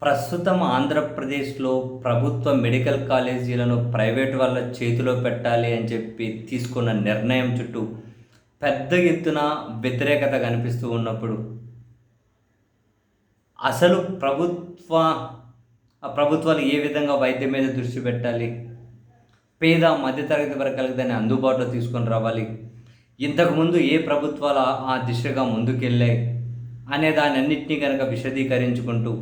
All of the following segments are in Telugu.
ప్రస్తుతం ఆంధ్రప్రదేశ్‌లో ప్రభుత్వ మెడికల్ కాలేజీలను ప్రైవేట్ వాళ్ళ చేతిలో పెట్టాలి అని చెప్పి తీసుకున్న నిర్ణయం చుట్టూ పెద్ద ఎత్తున వ్యతిరేకత కనిపిస్తూ ఉన్నప్పుడు, అసలు ప్రభుత్వాలు ఏ విధంగా వైద్యం మీద దృష్టి పెట్టాలి? పేద మధ్యతరగతి వర్గాలకు దాన్ని అందుబాటులో తీసుకొని రావాలి. ఇంతకుముందు ఏ ప్రభుత్వాలు ఆ దిశగా ముందుకెళ్ళాయి అనే దానన్నిటిని గనక విశదీకరించుకుంటూ,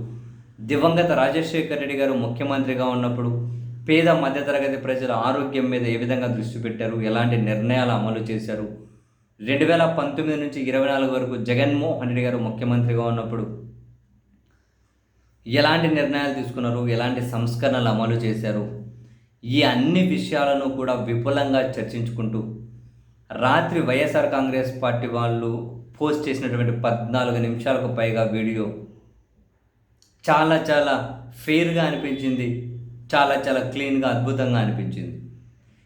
దివంగత రాజశేఖర్ రెడ్డి గారు ముఖ్యమంత్రిగా ఉన్నప్పుడు పేద మధ్యతరగతి ప్రజల ఆరోగ్యం మీద ఏ విధంగా దృష్టి పెట్టారు, ఎలాంటి నిర్ణయాలు అమలు చేశారు, 2019 నుంచి 24 వరకు జగన్మోహన్ రెడ్డి గారు ముఖ్యమంత్రిగా ఉన్నప్పుడు ఎలాంటి నిర్ణయాలు తీసుకున్నారు, ఎలాంటి సంస్కరణలు అమలు చేశారు, ఈ అన్ని విషయాలను కూడా విపులంగా చర్చించుకుంటూ రాత్రి వైఎస్ఆర్ కాంగ్రెస్ పార్టీ వాళ్ళు పోస్ట్ చేసినటువంటి 14 నిమిషాలకు పైగా వీడియో చాలా చాలా ఫెయిర్‌గా అనిపించింది. చాలా చాలా క్లీన్‌గా, అద్భుతంగా అనిపించింది.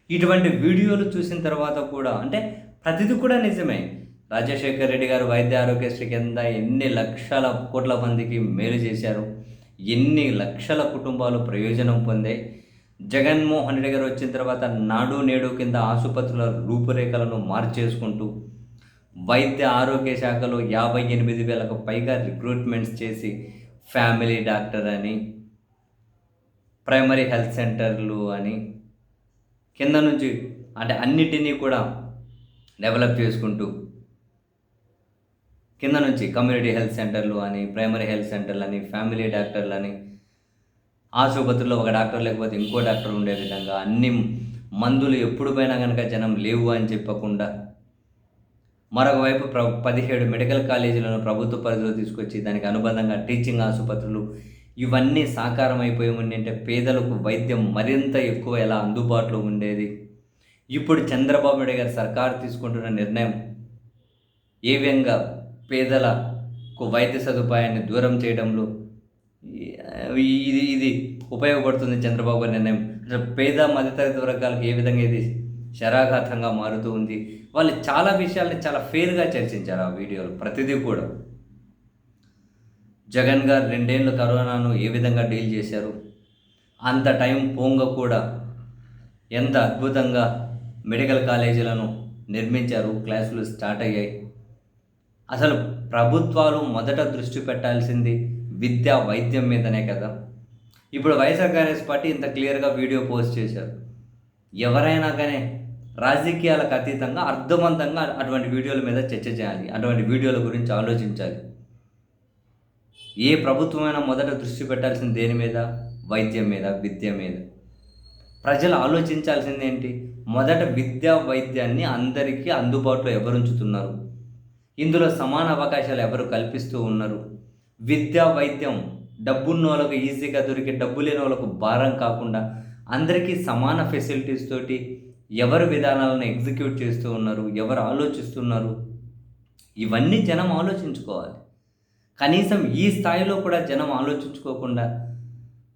ఇటువంటి వీడియోలు చూసిన తర్వాత కూడా అంటే ప్రతిది కూడా నిజమే. రాజశేఖర్ రెడ్డి గారు వైద్య ఆరోగ్యశ్రీ కింద ఎన్ని లక్షల కోట్ల మందికి మేలు చేశారు, ఎన్ని లక్షల కుటుంబాలు ప్రయోజనం పొందాయి. జగన్మోహన్ రెడ్డి గారు వచ్చిన తర్వాత నాడు నేడు కింద ఆసుపత్రుల రూపురేఖలను మార్చేసుకుంటూ వైద్య ఆరోగ్య శాఖలో 58,000కు పైగా రిక్రూట్మెంట్స్ చేసి ఫ్యామిలీ డాక్టర్ అని, ప్రైమరీ హెల్త్ సెంటర్లు అని, కింద నుంచి అంటే అన్నిటినీ కూడా డెవలప్ చేసుకుంటూ కింద నుంచి కమ్యూనిటీ హెల్త్ సెంటర్లు అని, ప్రైమరీ హెల్త్ సెంటర్లు అని, ఫ్యామిలీ డాక్టర్లు అని, ఆసుపత్రిలో ఒక డాక్టర్ లేకపోతే ఇంకో డాక్టర్ ఉండే విధంగా అన్ని మందులు ఎప్పుడు పోయినా కనుక జనం లేవు అని చెప్పకుండా, మరొక వైపు 17 మెడికల్ కాలేజీలను ప్రభుత్వ పరిధిలో తీసుకొచ్చి దానికి అనుబంధంగా టీచింగ్ ఆసుపత్రులు ఇవన్నీ సాకారం అయిపోయి ఉండింటే పేదలకు వైద్యం మరింత ఎక్కువ ఎలా అందుబాటులో ఉండేది. ఇప్పుడు చంద్రబాబు నాయుడు గారి సర్కారు తీసుకుంటున్న నిర్ణయం ఏ విధంగా పేదలకు వైద్య సదుపాయాన్ని దూరం చేయడంలో ఇది ఉపయోగపడుతుంది. చంద్రబాబు గారి నిర్ణయం పేద మధ్యతరగతి వర్గాలకు ఏ విధంగా ఇది శరాఘాతంగా మారుతూ ఉంది. వాళ్ళు చాలా విషయాల్ని చాలా ఫెయిర్‌గా చర్చించారు ఆ వీడియోలో. ప్రతిదీ కూడా జగన్ గారు 2 ఏళ్ళు కరోనాను ఏ విధంగా డీల్ చేశారు, అంత టైం పోంగ కూడా ఎంత అద్భుతంగా మెడికల్ కాలేజీలను నిర్మించారు, క్లాసులు స్టార్ట్ అయ్యాయి. అసలు ప్రభుత్వాలు మొదట దృష్టి పెట్టాల్సింది విద్య, వైద్యం మీదనే కదా. ఇప్పుడు వైఎస్ఆర్ కాంగ్రెస్ పార్టీ ఇంత క్లియర్‌గా వీడియో పోస్ట్ చేశారు. ఎవరైనా కానీ రాజకీయాలకు అతీతంగా అర్థవంతంగా అటువంటి వీడియోల మీద చర్చ చేయాలి, అటువంటి వీడియోల గురించి ఆలోచించాలి. ఏ ప్రభుత్వమైనా మొదట దృష్టి పెట్టాల్సింది దేని మీద? వైద్యం మీద, విద్య మీద. ప్రజలు ఆలోచించాల్సింది ఏంటి? మొదట విద్య, వైద్యాన్ని అందరికీ అందుబాటులో ఎవరు ఉంచుతున్నారు, ఇందులో సమాన అవకాశాలు ఎవరు కల్పిస్తూ ఉన్నారు, విద్య, వైద్యం డబ్బున్న వాళ్ళకు ఈజీగా దొరికి డబ్బు లేని వాళ్ళకు భారం కాకుండా అందరికీ సమాన ఫెసిలిటీస్ తోటి ఎవరు విధానాలను ఎగ్జిక్యూట్ చేస్తూ ఉన్నారు, ఎవరు ఆలోచిస్తున్నారు, ఇవన్నీ జనం ఆలోచించుకోవాలి. కనీసం ఈ స్థాయిలో కూడా జనం ఆలోచించుకోకుండా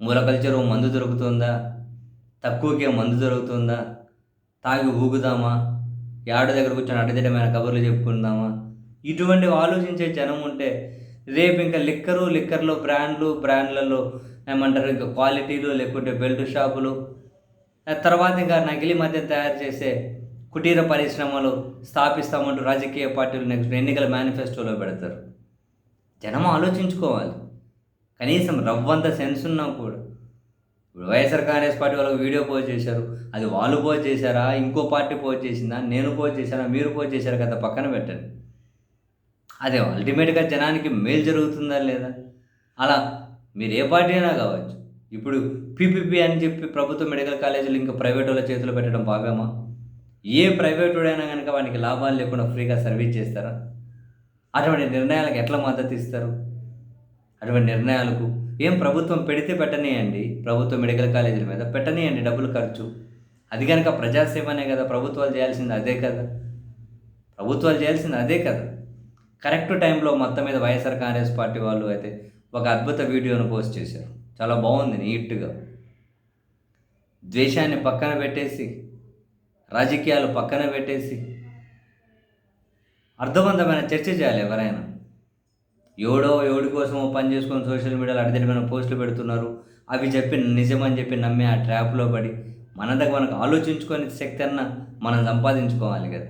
మూలకల చెరువు మందు దొరుకుతుందా, తక్కువకే మందు దొరుకుతుందా, తాగి ఊగుదామా, యాడ దగ్గర కూర్చొని అడ్డదిడ్డమైన కబుర్లు చెప్పుకుందామా, ఇటువంటివి ఆలోచించే జనం ఉంటే రేపు ఇంకా లిక్కర్లో బ్రాండ్లలో ఏమంటారు ఇంకా క్వాలిటీలు, లేకుంటే బెల్ట్ షాపులు, తర్వాత ఇంకా నకిలీ మద్యం తయారు చేసే కుటీర పరిశ్రమలు స్థాపిస్తామంటూ రాజకీయ పార్టీలు నెక్స్ట్ ఎన్నికల మేనిఫెస్టోలో పెడతారు. జనం ఆలోచించుకోవాలి. కనీసం రవ్వంత సెన్స్ ఉన్నా కూడా. ఇప్పుడు వైఎస్ఆర్ కాంగ్రెస్ పార్టీ వాళ్ళకి వీడియో పోస్ట్ చేశారు, అది వాళ్ళు పోస్ట్ చేశారా, ఇంకో పార్టీ పోస్ట్ చేసిందా, నేను పోస్ట్ చేశానా, మీరు పోస్ట్ చేశారు కదా, పక్కన పెట్టండి. అదే అల్టిమేట్గా జనానికి మేలు జరుగుతుందా లేదా? అలా మీరు ఏ పార్టీ అయినా కావచ్చు. ఇప్పుడు పీపీపీ అని చెప్పి ప్రభుత్వ మెడికల్ కాలేజీలు ఇంకా ప్రైవేట్ వాళ్ళ చేతిలో పెట్టడం భావ్యమా? ఏ ప్రైవేట్ వాడైనా కనుక వానికి లాభాలు లేకుండా ఫ్రీగా సర్వీస్ చేస్తారా? అటువంటి నిర్ణయాలకు ఎట్లా మద్దతు ఇస్తారు? అటువంటి నిర్ణయాలకు ఏం ప్రభుత్వం పెడితే పెట్టనీయండి, ప్రభుత్వ మెడికల్ కాలేజీల మీద పెట్టనీయండి డబ్బులు ఖర్చు. అది కనుక ప్రజాసేవనే కదా, ప్రభుత్వాలు చేయాల్సింది అదే కదా, కరెక్ట్ టైంలో మొత్తం మీద వైఎస్ఆర్ కాంగ్రెస్ పార్టీ వాళ్ళు అయితే ఒక అద్భుత వీడియోను పోస్ట్ చేశారు. చాలా బాగుంది, నీట్గా. ద్వేషాన్ని పక్కన పెట్టేసి, రాజకీయాలు పక్కన పెట్టేసి అర్థవంతమైన చర్చ చేయాలి ఎవరైనా. ఎవడి కోసమో పని చేసుకొని సోషల్ మీడియాలో అడిదిరిపోయిన పోస్టులు పెడుతున్నారు. అవి చెప్పి నిజమని చెప్పి నమ్మి ఆ ట్రాప్‌లో పడి మనకు ఆలోచించుకునే శక్తి అన్నా మనం సంపాదించుకోవాలి కదా!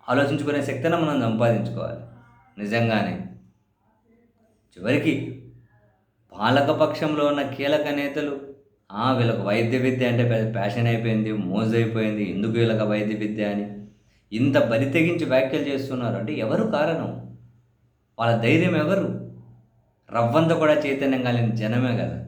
ఆలోచించుకునే శక్తి అన్నా మనం సంపాదించుకోవాలి. నిజంగానే. చివరికి పాలకపక్షంలో ఉన్న కీలక నేతలు వీళ్ళకి వైద్య విద్య అంటే పెద్ద ప్యాషన్ అయిపోయింది, మోజైపోయింది. ఎందుకు వీళ్ళకి వైద్య విద్య అని ఇంత బరి తెగించి వ్యాఖ్యలు చేస్తున్నారు. అంటే ఎవరు కారణం? వాళ్ళ ధైర్యం ఎవరు? రవ్వంత కూడా చైతన్యం కలిగిన జనమే కదా!